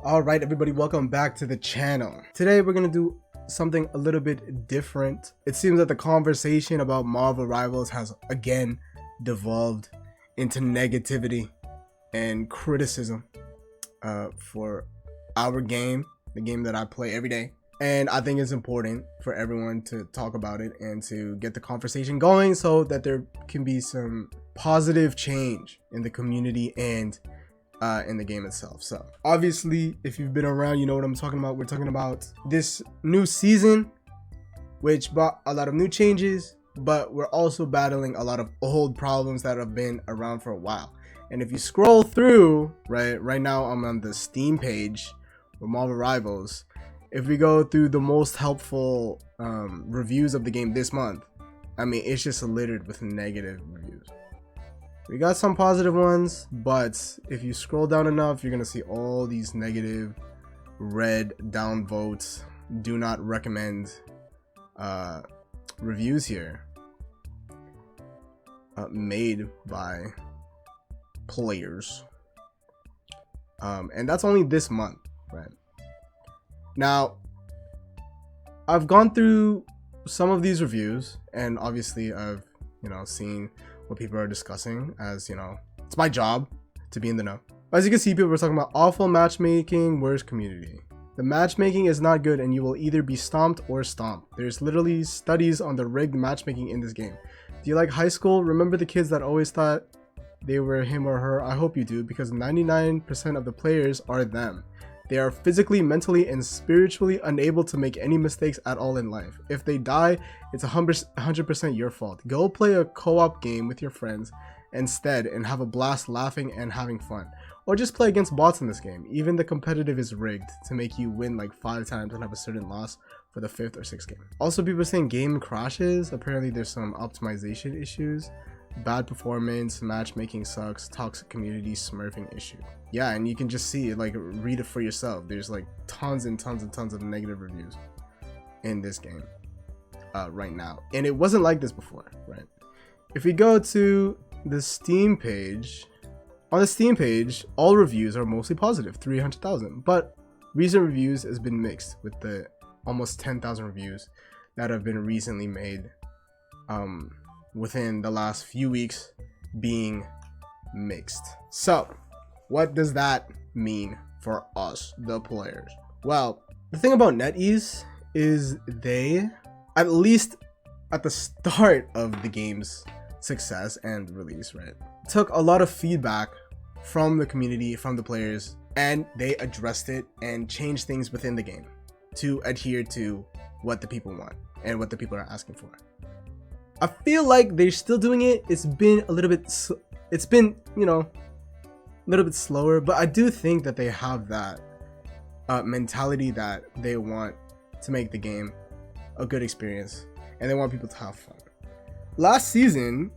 All right, everybody, welcome back to the channel. Today we're gonna do something a little bit different. It seems that the conversation about Marvel Rivals has again devolved into negativity and criticism for our game, the game that I play every day. And I think it's important for everyone to talk about it and to get the conversation going so that there can be some positive change in the community and in the game itself. So obviously, if you've been around, you know what I'm talking about. We're talking about this new season, which brought a lot of new changes, but we're also battling a lot of old problems that have been around for a while. And if you scroll through, right now I'm on the Steam page for Marvel Rivals. If we go through the most helpful reviews of the game this month, I mean, it's just littered with negative reviews. We got some positive ones, but if you scroll down enough, you're gonna see all these negative red downvotes, do not recommend reviews here made by players, and that's only this month, right? Now, I've gone through some of these reviews, and obviously I've seen what people are discussing, as it's my job to be in the know. As you can see, people were talking about awful matchmaking, worst community. The matchmaking is not good and you will either be stomped or stomped. There's literally studies on the rigged matchmaking in this game. Do you like high school? Remember the kids that always thought they were him or her? I hope you do, because 99% of the players are them. They are physically, mentally, and spiritually unable to make any mistakes at all in life. If they die, it's 100% your fault. Go play a co-op game with your friends instead and have a blast laughing and having fun. Or just play against bots in this game. Even the competitive is rigged to make you win like 5 times and have a certain loss for the 5th or 6th game. Also, people are saying game crashes. Apparently there's some optimization issues. Bad performance, matchmaking sucks, toxic community, smurfing issue. Yeah, and you can just see it, like, read it for yourself. There's like tons and tons and tons of negative reviews in this game right now, and it wasn't like this before, right? If we go to the Steam page, on the Steam page, all reviews are mostly positive, 300,000, but recent reviews has been mixed, with the almost 10,000 reviews that have been recently made within the last few weeks being mixed. So what does that mean for us, the players? Well, the thing about NetEase is they, at least at the start of the game's success and release, right, took a lot of feedback from the community, from the players, and they addressed it and changed things within the game to adhere to what the people want and what the people are asking for. I feel like they're still doing it. It's been a little bit, a little bit slower, but I do think that they have that mentality that they want to make the game a good experience and they want people to have fun. Last season,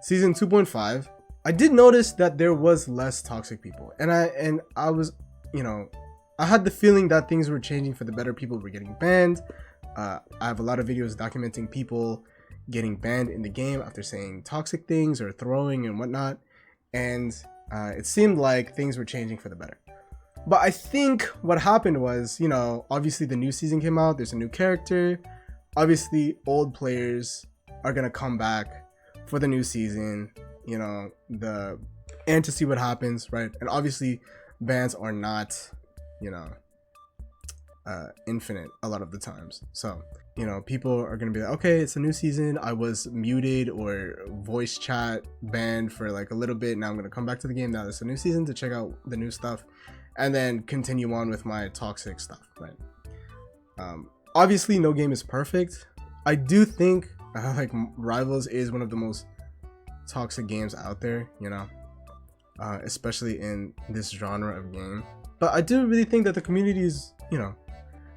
season 2.5, I did notice that there was less toxic people, and I was, I had the feeling that things were changing for the better. People were getting banned. I have a lot of videos documenting people getting banned in the game after saying toxic things or throwing and whatnot, and it seemed like things were changing for the better. But I think what happened was, obviously the new season came out, there's a new character, obviously old players are gonna come back for the new season, and to see what happens, right? And obviously bans are not, infinite a lot of the times. So, people are gonna be like, okay, it's a new season, I was muted or voice chat banned for like a little bit, now I'm gonna come back to the game, now it's a new season to check out the new stuff and then continue on with my toxic stuff, right? Obviously no game is perfect. I do think like Rivals is one of the most toxic games out there, especially in this genre of game. But I do really think that the community is,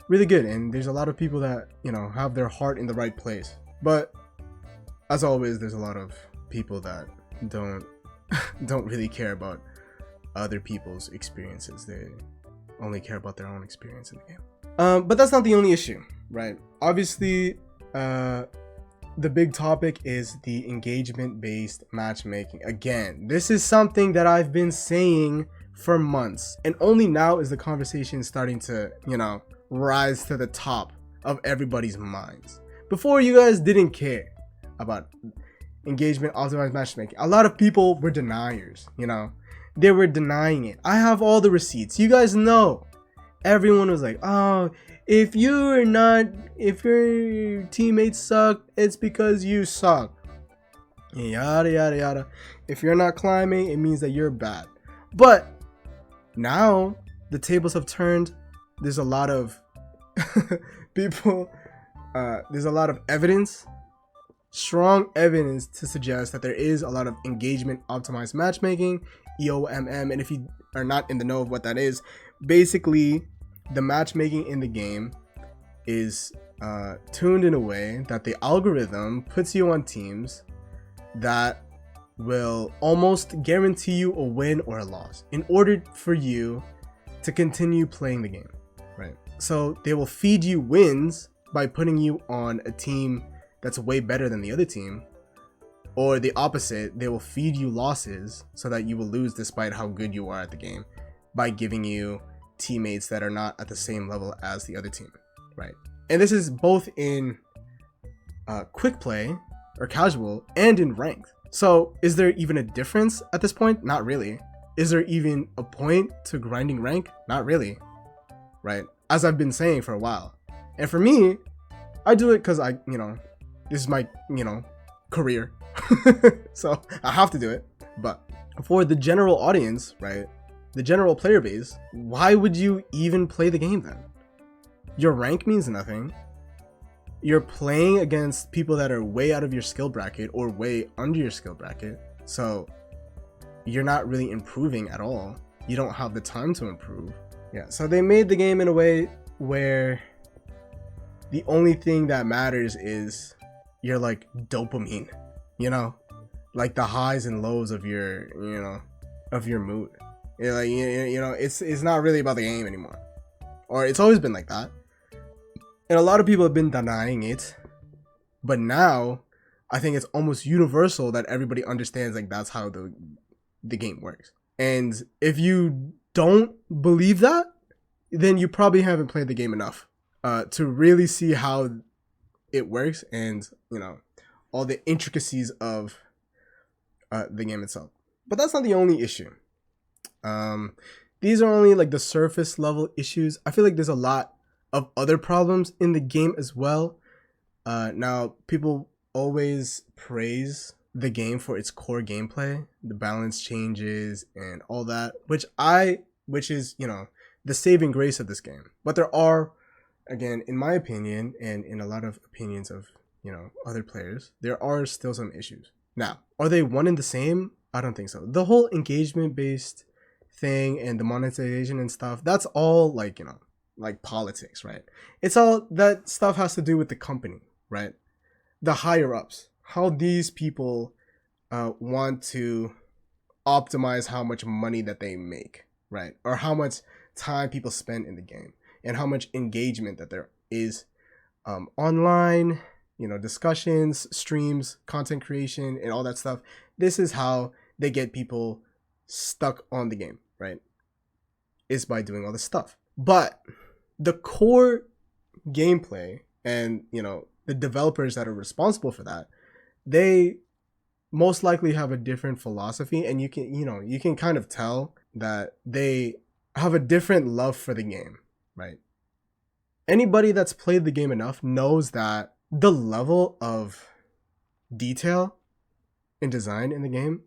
really good, and there's a lot of people that, have their heart in the right place. But as always, there's a lot of people that don't really care about other people's experiences. They only care about their own experience in the game. But that's not the only issue, right? Obviously, the big topic is the engagement-based matchmaking. Again, this is something that I've been saying for months, and only now is the conversation starting to, rise to the top of everybody's minds. Before, you guys didn't care about engagement optimized matchmaking. A lot of people were deniers, they were denying it. I have all the receipts. You guys know. Everyone was like, oh, if your teammates suck, it's because you suck. Yada yada yada. If you're not climbing, it means that you're bad. But now the tables have turned. There's a lot of people, there's a lot of evidence, strong evidence to suggest that there is a lot of engagement optimized matchmaking, EOMM. And if you are not in the know of what that is, basically the matchmaking in the game is tuned in a way that the algorithm puts you on teams that will almost guarantee you a win or a loss in order for you to continue playing the game, right? So they will feed you wins by putting you on a team that's way better than the other team, or the opposite, they will feed you losses so that you will lose despite how good you are at the game by giving you teammates that are not at the same level as the other team, right? And this is both in quick play or casual and in ranked. So is there even a difference at this point? Not really. Is there even a point to grinding rank? Not really, right? As I've been saying for a while. And for me, I do it because this is my, career. So I have to do it. But for the general audience, right? The general player base, why would you even play the game then? Your rank means nothing. You're playing against people that are way out of your skill bracket or way under your skill bracket. So you're not really improving at all. You don't have the time to improve. Yeah, so they made the game in a way where the only thing that matters is your dopamine, like the highs and lows of your, of your mood. It's not really about the game anymore, or it's always been like that. And a lot of people have been denying it, but now I think it's almost universal that everybody understands that's how the game works. And if you don't believe that, then you probably haven't played the game enough to really see how it works and all the intricacies of the game itself. But that's not the only issue. These are only the surface level issues. I feel like there's a lot of other problems in the game as well. Now, people always praise the game for its core gameplay, the balance changes and all that, which is, the saving grace of this game. But there are, again, in my opinion, and in a lot of opinions of, other players, there are still some issues. Now, are they one and the same? I don't think so. The whole engagement-based thing and the monetization and stuff, that's all politics, right? It's all that stuff has to do with the company, right? The higher ups, how these people want to optimize how much money that they make, right? Or how much time people spend in the game and how much engagement that there is online, discussions, streams, content creation, and all that stuff. This is how they get people stuck on the game, right? Is by doing all this stuff. But the core gameplay and, the developers that are responsible for that, they most likely have a different philosophy, and you can kind of tell that they have a different love for the game, right? Anybody that's played the game enough knows that the level of detail and design in the game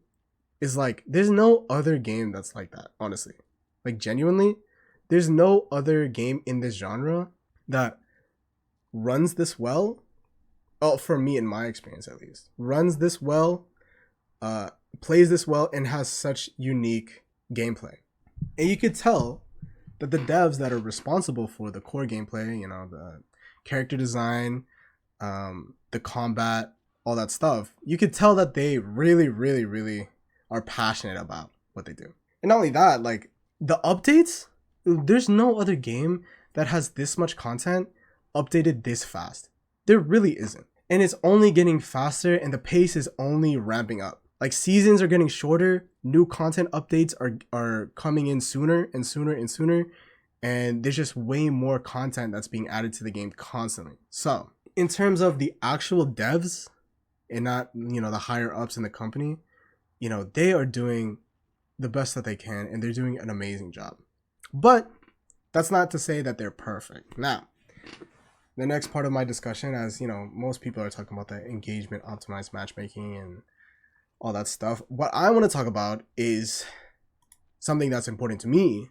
is there's no other game that's like that, honestly. Genuinely, there's no other game in this genre that runs this well. Oh, for me, in my experience at least, runs this well, plays this well, and has such unique gameplay. And you could tell that the devs that are responsible for the core gameplay, the character design, the combat, all that stuff, you could tell that they really, really, really are passionate about what they do. And not only that, the updates, there's no other game that has this much content updated this fast. There really isn't. And it's only getting faster, and the pace is only ramping up. Like seasons are getting shorter, new content updates are coming in sooner and sooner and sooner, and there's just way more content that's being added to the game constantly. So in terms of the actual devs and not, the higher ups in the company, they are doing the best that they can, and they're doing an amazing job. But that's not to say that they're perfect. Now, the next part of my discussion, as most people are talking about the engagement optimized matchmaking and all that stuff, what I want to talk about is something that's important to me,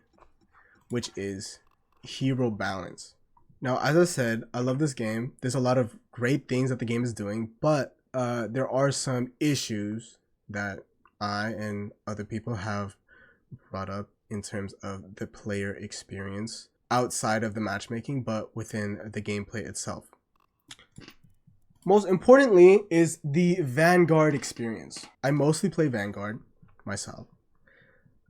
which is hero balance. Now, as I said, I love this game. There's a lot of great things that the game is doing, but there are some issues that I and other people have brought up in terms of the player experience outside of the matchmaking, but within the gameplay itself. Most importantly is the Vanguard experience. I mostly play Vanguard myself.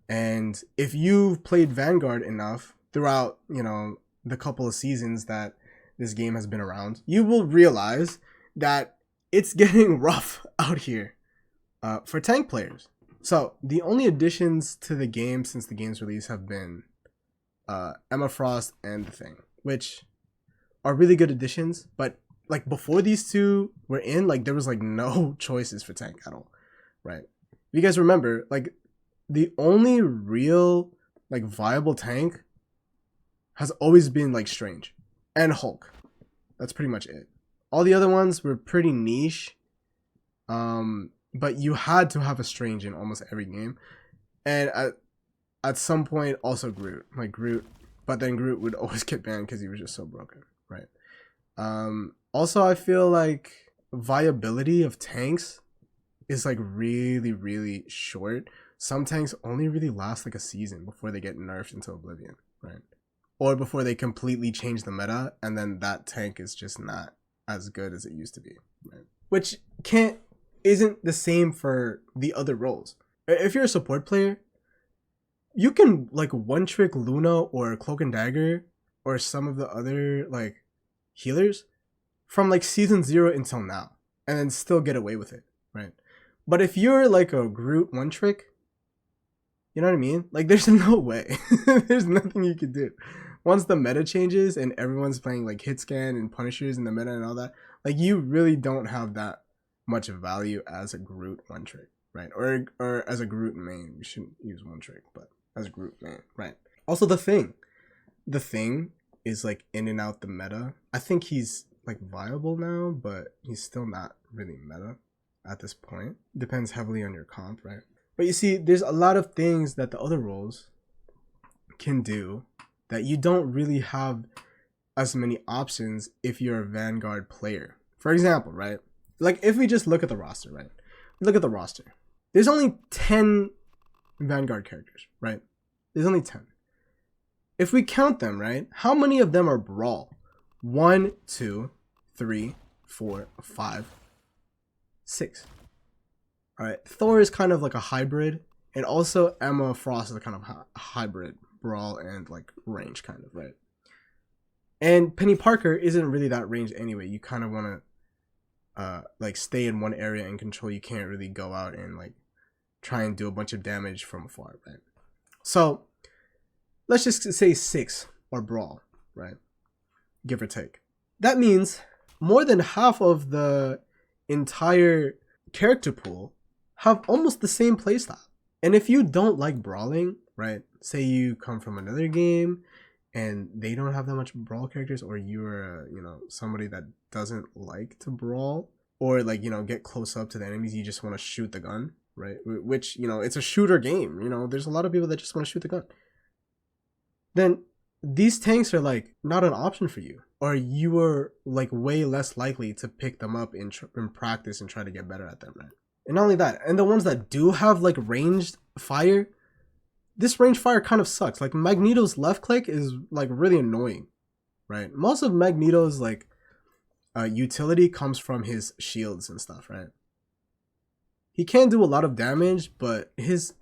And if you've played Vanguard enough throughout, the couple of seasons that this game has been around, you will realize that it's getting rough out here for tank players. So the only additions to the game since the game's release have been Emma Frost and The Thing, which are really good additions, but like before these two were in, like there was like no choices for tank at all, right? If you guys remember, like the only real like viable tank has always been like Strange and Hulk. That's pretty much it. All the other ones were pretty niche, but you had to have a Strange in almost every game, and at some point also Groot, but then Groot would always get banned because he was just so broken, right? Also, I feel like viability of tanks is like really, really short. Some tanks only really last like a season before they get nerfed into oblivion, right? Or before they completely change the meta, and then that tank is just not as good as it used to be, right? Which isn't the same for the other roles. If you're a support player, you can like one trick Luna or Cloak and Dagger or some of the other like healers from like season 0 until now, and then still get away with it, right? But if you're like a Groot one trick, you know what I mean? Like there's no way. There's nothing you can do. Once the meta changes and everyone's playing like hit scan and punishers in the meta and all that, like you really don't have that much value as a Groot one trick, right? Or as a Groot main. We shouldn't use one trick, but as a Groot main, right? Also the Thing is like in and out the meta. I think he's like viable now, but he's still not really meta at this point. Depends heavily on your comp, right? But you see, there's a lot of things that the other roles can do that you don't really have as many options if you're a Vanguard player. For example, right? Like if we just look at the roster, right? Look at the roster. There's only 10 Vanguard characters, right? There's only 10. If we count them, right? How many of them are Brawl? 1, 2, 3, 4, 5, 6. All right. Thor is kind of like a hybrid, and also Emma Frost is a kind of hybrid Brawl and like range kind of, right? And Penny Parker isn't really that range anyway. You kind of want to like stay in one area and control. You can't really go out and like try and do a bunch of damage from afar, right? So let's just say 6 are Brawl, right? Give or take. That means more than half of the entire character pool have almost the same playstyle. And if you don't like brawling, right? Say you come from another game and they don't have that much brawl characters, or you're somebody that doesn't like to brawl, or like get close up to the enemies, you just want to shoot the gun, right? Which it's a shooter game. There's a lot of people that just want to shoot the gun. Then these tanks are like not an option for you, or you are like way less likely to pick them up in practice and try to get better at them, right? And not only that, and the ones that do have like ranged fire, this ranged fire kind of sucks. Like Magneto's left click is like really annoying, right? Most of Magneto's like utility comes from his shields and stuff, right? He can do a lot of damage, but his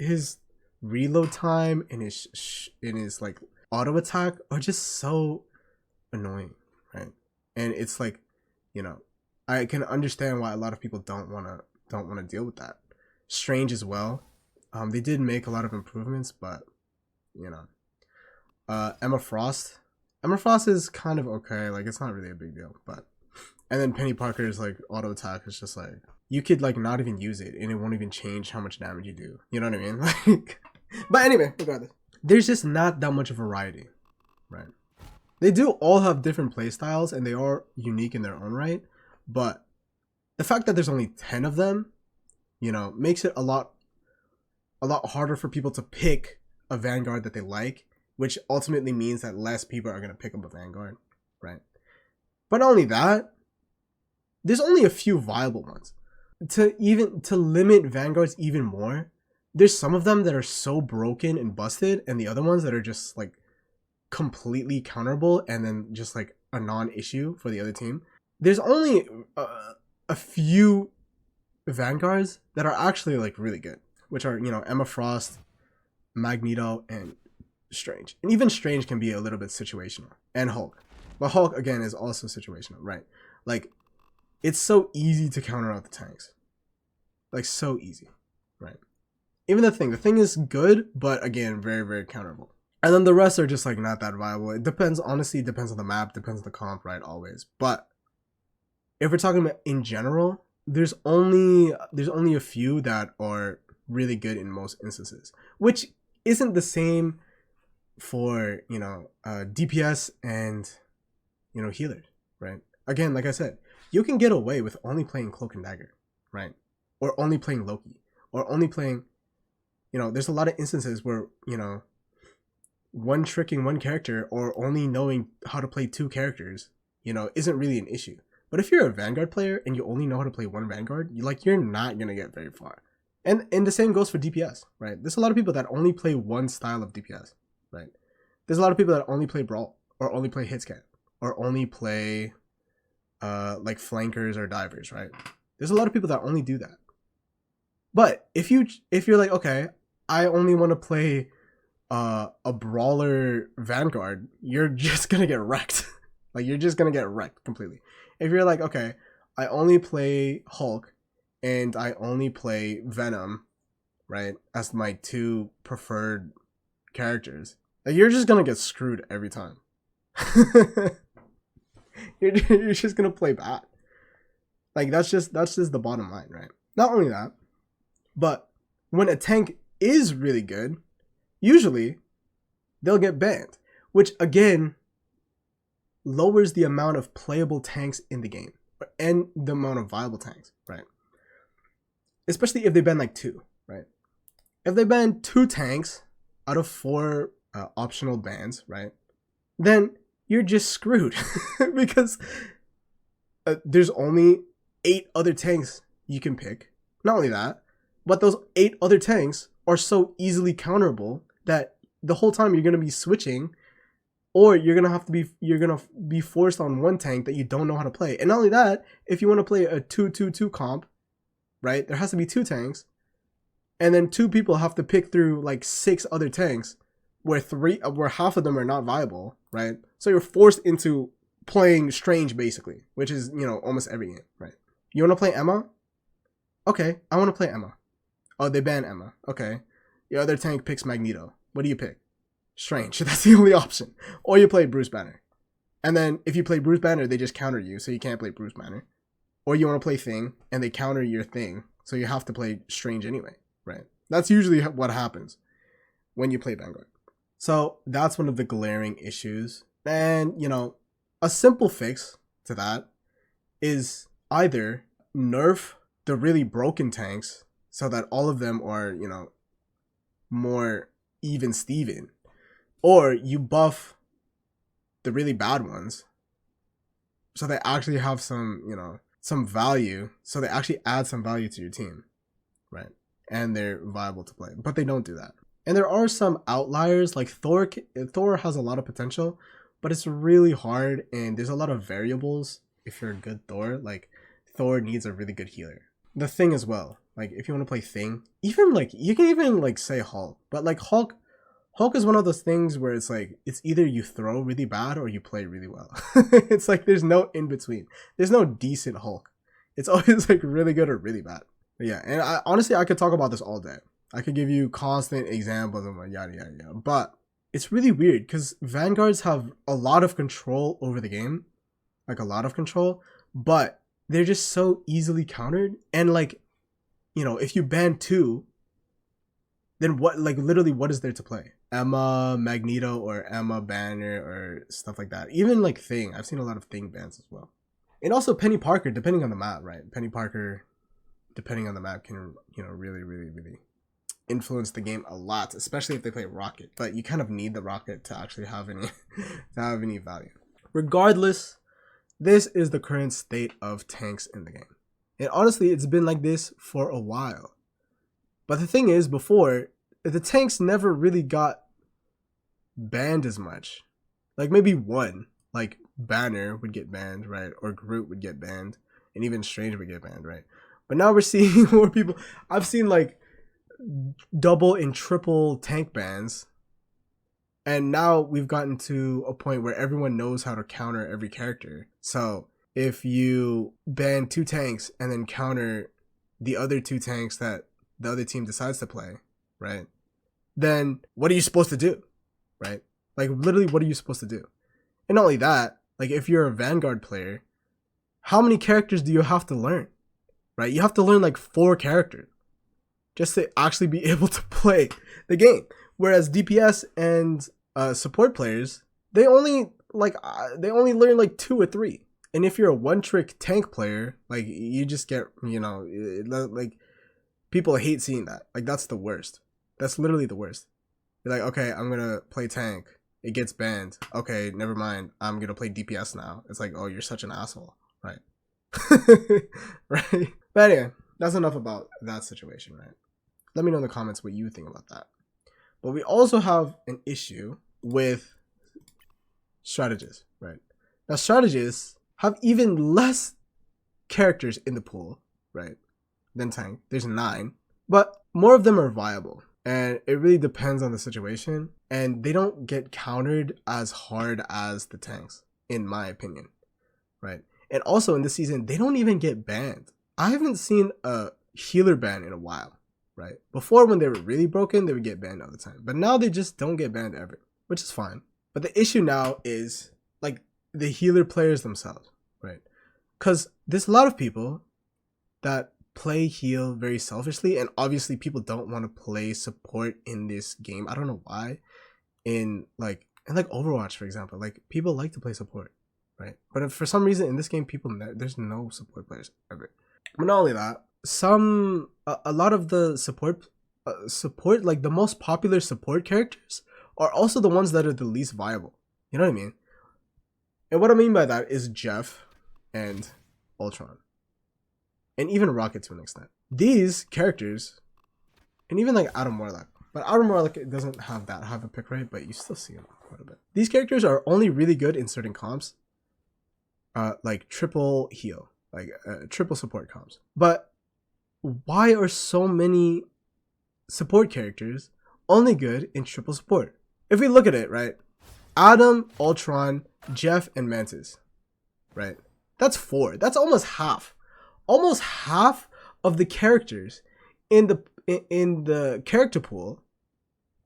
reload time and his like auto attack are just so annoying, right? And it's like, I can understand why a lot of people don't want to deal with that. Strange as well. They did make a lot of improvements, but you know, Emma Frost. Emma Frost is kind of okay. Like, it's not really a big deal, but. And then Penny Parker's like auto attack is just like, you could like not even use it and it won't even change how much damage you do. You know what I mean? Like, but anyway, regardless, there's just not that much variety, right? They do all have different playstyles and they are unique in their own right, but the fact that there's only 10 of them, you know, makes it a lot harder for people to pick a Vanguard that they like, which ultimately means that less people are going to pick up a Vanguard, right? But not only that, there's only a few viable ones. To limit Vanguards even more, there's some of them that are so broken and busted, and the other ones that are just like completely counterable and then just like a non-issue for the other team. There's only a few Vanguards that are actually like really good, which are, you know, Emma Frost, Magneto, and Strange. And even Strange can be a little bit situational, and Hulk. But Hulk again is also situational, right? Like, it's so easy to counter out the tanks. Like, so easy, right? Even the thing is good, but again, very, very counterable. And then the rest are just like not that viable. It depends, honestly, it depends on the map, depends on the comp, right? Always. But if we're talking about in general, there's only a few that are really good in most instances, which isn't the same for, you know, DPS and, you know, healers, right? Again, like I said, you can get away with only playing Cloak and Dagger, right? Or only playing Loki, or only playing, you know, there's a lot of instances where, you know, one tricking one character or only knowing how to play two characters, you know, isn't really an issue. But if you're a Vanguard player and you only know how to play one Vanguard, you're not going to get very far. And the same goes for DPS, right? There's a lot of people that only play one style of DPS, right? There's a lot of people that only play Brawl, or only play Hitscan, or only play like flankers or divers, right? There's a lot of people that only do that. But if you're like, okay, I only want to play a brawler Vanguard, you're just gonna get wrecked. Like, you're just gonna get wrecked completely. If you're like, okay, I only play Hulk and I only play Venom, right, as my two preferred characters, like, you're just gonna get screwed every time. You're just gonna play bad. Like, that's just the bottom line, right? Not only that, but when a tank is really good, usually they'll get banned, which again lowers the amount of playable tanks in the game and the amount of viable tanks, right? Especially if they ban like 2, right? If they ban 2 tanks out of 4 optional bans, right, then you're just screwed because there's only 8 other tanks you can pick. Not only that, but those 8 other tanks are so easily counterable that the whole time you're going to be switching, or you're going to be forced on one tank that you don't know how to play. And not only that, if you want to play a 2-2-2 comp, right, there has to be 2 tanks, and then 2 people have to pick through like 6 other tanks where half of them are not viable, right? So you're forced into playing Strange basically, which is, you know, almost every game, right? You want to play Emma? Okay, I want to play Emma. Oh, they ban Emma. Okay. Your other tank picks Magneto. What do you pick? Strange. That's the only option. Or you play Bruce Banner. And then if you play Bruce Banner, they just counter you, so you can't play Bruce Banner. Or you want to play Thing, and they counter your Thing, so you have to play Strange anyway, right? That's usually what happens when you play Vanguard. So that's one of the glaring issues. And, you know, a simple fix to that is either nerf the really broken tanks so that all of them are, you know, more even Steven, or you buff the really bad ones so they actually have some, you know, some value, so they actually add some value to your team, right? And they're viable to play, but they don't do that. And there are some outliers, like Thor has a lot of potential, but it's really hard, and there's a lot of variables. If you're a good Thor, like Thor needs a really good healer. The Thing as well, like if you want to play Thing, even like you can even like say Hulk, but like Hulk is one of those things where it's like, it's either you throw really bad or you play really well. It's like there's no in between. There's no decent Hulk. It's always like really good or really bad. But yeah, and honestly, I could talk about this all day. I could give you constant examples of yada yada yada. But it's really weird because Vanguards have a lot of control over the game, like a lot of control, but they're just so easily countered. And like, you know, if you ban 2, then what? Like literally, what is there to play? Emma, Magneto, or Emma Banner, or stuff like that. Even like Thing. I've seen a lot of Thing bans as well. And also Penny Parker, depending on the map, right? Penny Parker, depending on the map, can, you know, really, really, really influence the game a lot, especially if they play Rocket. But you kind of need the Rocket to actually have any to have any value. Regardless, this is the current state of tanks in the game. And honestly, it's been like this for a while. But the thing is, before, the tanks never really got banned as much. Like maybe one, like Banner would get banned, right? Or Groot would get banned, and even Strange would get banned, right? But now we're seeing more people. I've seen like double and triple tank bans, and now we've gotten to a point where everyone knows how to counter every character. So if you ban 2 tanks and then counter the other 2 tanks that the other team decides to play, right? Then what are you supposed to do, right? Like literally, what are you supposed to do? And not only that, like if you're a Vanguard player, how many characters do you have to learn, right? You have to learn like 4 characters just to actually be able to play the game. Whereas DPS and support players, they only learn like 2 or 3. And if you're a one-trick tank player, like you just get, you know, like people hate seeing that. Like that's the worst. That's literally the worst. You're like, okay, I'm gonna play tank. It gets banned. Okay, never mind. I'm gonna play DPS now. It's like, oh, you're such an asshole, right? Right. But anyway, that's enough about that situation, right? Let me know in the comments what you think about that. But we also have an issue with strategists, right? Now, strategists have even less characters in the pool, right, than tank. There's 9, but more of them are viable. And it really depends on the situation. And they don't get countered as hard as the tanks, in my opinion, right? And also in this season, they don't even get banned. I haven't seen a healer ban in a while, right? Before, when they were really broken, they would get banned all the time. But now they just don't get banned ever, which is fine. But the issue now is like the healer players themselves, right? Because there's a lot of people that play heal very selfishly, and obviously people don't want to play support in this game. I don't know why. In like Overwatch, for example, like people like to play support, right? But for some reason in this game, there's no support players ever. But not only that, a lot of the support like the most popular support characters are also the ones that are the least viable. You know what I mean? And what I mean by that is Jeff and Ultron. And even Rocket to an extent. These characters, and even like Adam Warlock. But Adam Warlock doesn't have that high of a pick rate, but you still see him quite a bit. These characters are only really good in certain comps. Like triple heal. Like triple support comps. But why are so many support characters only good in triple support? If we look at it, right? Adam, Ultron, Jeff, and Mantis. Right? That's 4. That's almost half. Almost half of the characters in the character pool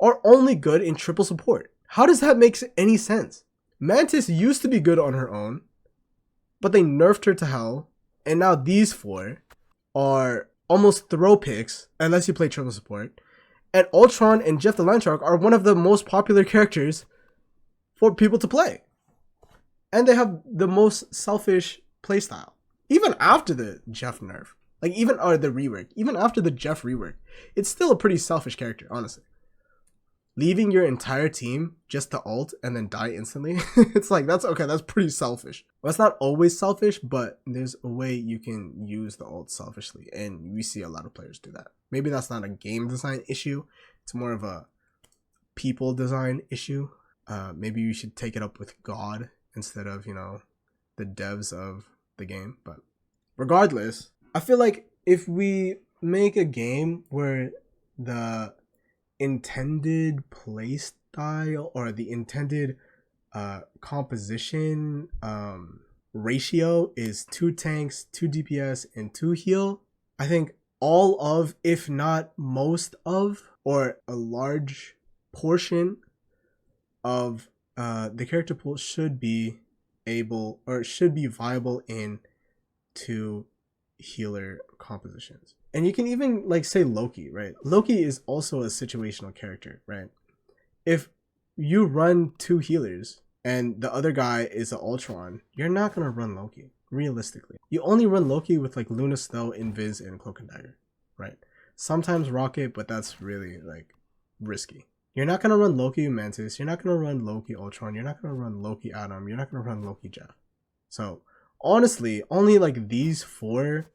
are only good in triple support. How does that make any sense? Mantis used to be good on her own, but they nerfed her to hell, and now these 4 are almost throw picks unless you play triple support. And Ultron and Jeff the Landshark are one of the most popular characters for people to play. And they have the most selfish playstyle. Even after the Jeff nerf, like the rework, even after the Jeff rework, it's still a pretty selfish character, honestly. Leaving your entire team just to ult and then die instantly, it's like, that's pretty selfish. Well, it's not always selfish, but there's a way you can use the ult selfishly, and we see a lot of players do that. Maybe that's not a game design issue, it's more of a people design issue. Maybe you should take it up with God instead of, you know, the devs of the game. But regardless, I feel like if we make a game where the intended play style or the intended composition ratio is 2 tanks, 2 DPS, and 2 heal, I think all of, if not most of, or a large portion of the character pool should be able, or should be viable in two healer compositions. And you can even like say Loki, right? Loki is also a situational character, right? If you run two healers and the other guy is an Ultron, you're not gonna run Loki, realistically. You only run Loki with like Luna, Snow, Invis, and Cloak and Dagger, right? Sometimes Rocket, but that's really like risky. You're not gonna run Loki Mantis, you're not gonna run Loki Ultron, you're not gonna run Loki Atom, you're not gonna run Loki Jeff. So honestly, only like these 4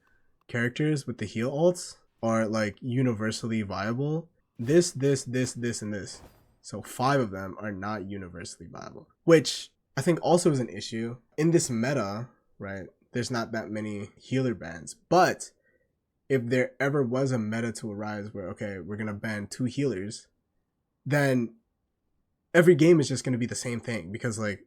characters with the heal ults are like universally viable. This, and this. So 5 of them are not universally viable, which I think also is an issue. In this meta, right, there's not that many healer bans, but if there ever was a meta to arise where, okay, we're gonna ban 2 healers, then every game is just gonna be the same thing, because like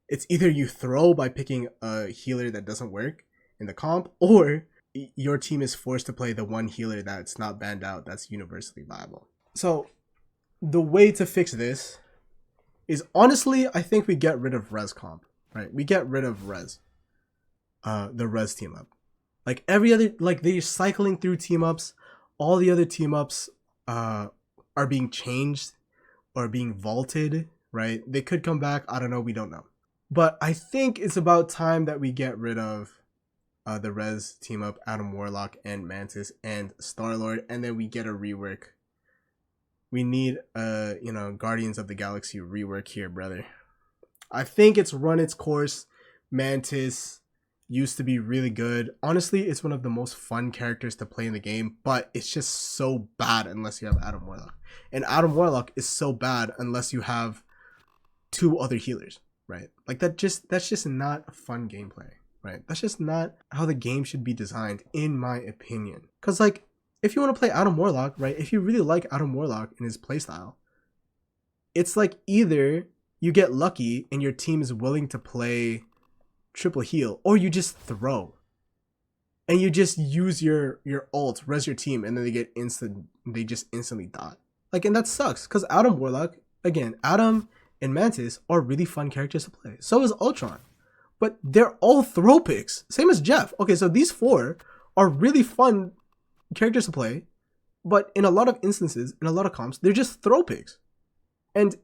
it's either you throw by picking a healer that doesn't work in the comp, or your team is forced to play the one healer that's not banned out that's universally viable. So the way to fix this is, honestly, I think we get rid of res comp, right? We get rid of res, the res team up. Like every other, like they're cycling through team ups. All the other team ups are being changed or being vaulted, right? They could come back. I don't know. We don't know. But I think it's about time that we get rid of the res team up, Adam Warlock and Mantis and Star-Lord, and then we get a rework. We need Guardians of the Galaxy rework here, brother. I think it's run its course. Mantis used to be really good. Honestly, it's one of the most fun characters to play in the game, but it's just so bad unless you have Adam Warlock. And Adam Warlock is so bad unless you have 2 other healers, right? Like that's just not a fun gameplay, right? That's just not how the game should be designed, in my opinion. Because like, if you want to play Adam Warlock, right, if you really like Adam Warlock and his playstyle, it's like either you get lucky and your team is willing to play triple heal, or you just throw and you just use your ult, res your team, and then they just instantly die. Like, and that sucks, because Adam Warlock, again, Adam and Mantis are really fun characters to play. So is Ultron, but they're all throw picks, same as Jeff. Okay, so these 4 are really fun characters to play, but in a lot of instances, in a lot of comps, they're just throw picks. And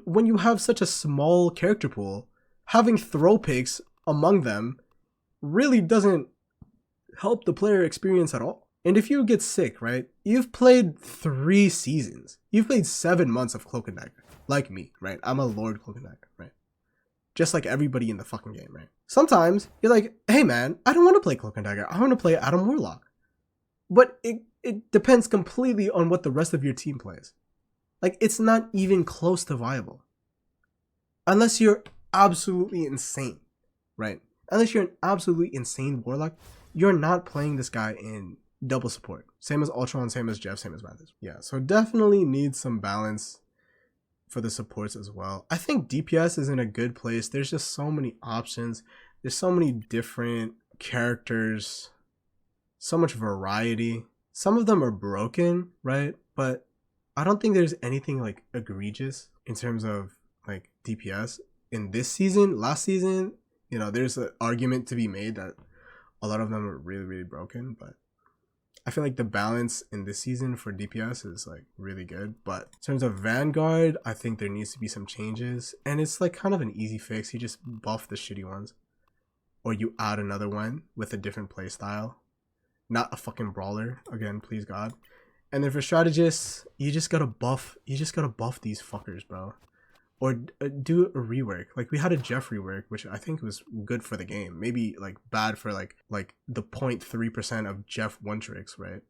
when you have such a small character pool, having throw picks among them really doesn't help the player experience at all. And if you get sick, right, you've played 3 seasons, you've played 7 months of Cloak and Dagger, like me, right? I'm a Lord Cloak and Dagger, right? Just like everybody in the fucking game, right? Sometimes you're like, hey man, I don't want to play Cloak and Dagger, I want to play Adam Warlock. But it depends completely on what the rest of your team plays. Like, it's not even close to viable. Unless you're absolutely insane, right? Unless you're an absolutely insane Warlock, you're not playing this guy in double support. Same as Ultron, same as Jeff, same as Mantis. Yeah, so definitely needs some balance for the supports as well. I think DPS is in a good place. There's just so many options. There's so many different characters. So much variety. Some of them are broken, right? But I don't think there's anything like egregious in terms of like DPS in this season. Last season, there's an argument to be made that a lot of them are really, really broken, but I feel like the balance in this season for DPS is like really good. But in terms of Vanguard, I think there needs to be some changes, and it's like kind of an easy fix. You just buff the shitty ones, or you add another one with a different play style. Not a fucking brawler, again, please God. And then for strategists, you just gotta buff these fuckers, bro. Or do a rework. Like, we had a Jeff rework, which I think was good for the game. Maybe like bad for like the 0.3% of Jeff one tricks, right?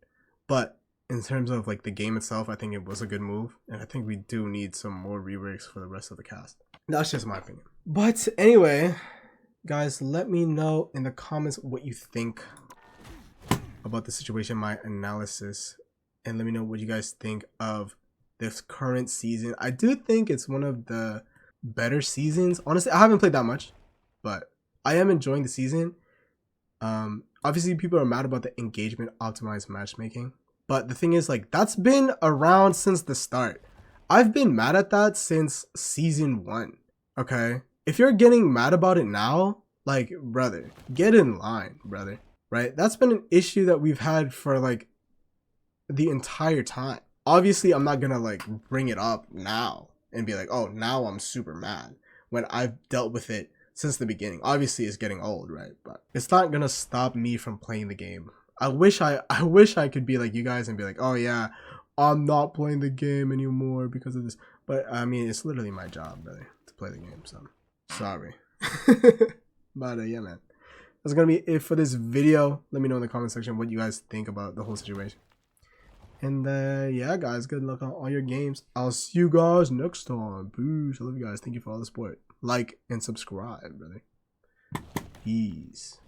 But in terms of like the game itself, I think it was a good move, and I think we do need some more reworks for the rest of the cast. That's just my opinion. But anyway, guys, let me know in the comments what you think about the situation, my analysis, and let me know what you guys think of this current season. I do think it's one of the better seasons. Honestly, I haven't played that much, but I am enjoying the season. I obviously people are mad about the engagement optimized matchmaking, but the thing is, like, that's been around since the start. I've been mad at that since season 1. Okay, if you're getting mad about it now, like, brother, get in line, brother. Right? That's been an issue that we've had for like the entire time. Obviously, I'm not gonna like bring it up now and be like, oh, now I'm super mad, when I've dealt with it since the beginning. Obviously, it's getting old, right? But it's not gonna stop me from playing the game. I wish I could be like you guys and be like, oh yeah, I'm not playing the game anymore because of this. But I mean, it's literally my job, brother, to play the game. So sorry. But yeah, man, that's gonna be it for this video. Let me know in the comment section what you guys think about the whole situation. And yeah, guys, good luck on all your games. I'll see you guys next time. Peace. I love you guys. Thank you for all the support. Like and subscribe, brother. Peace.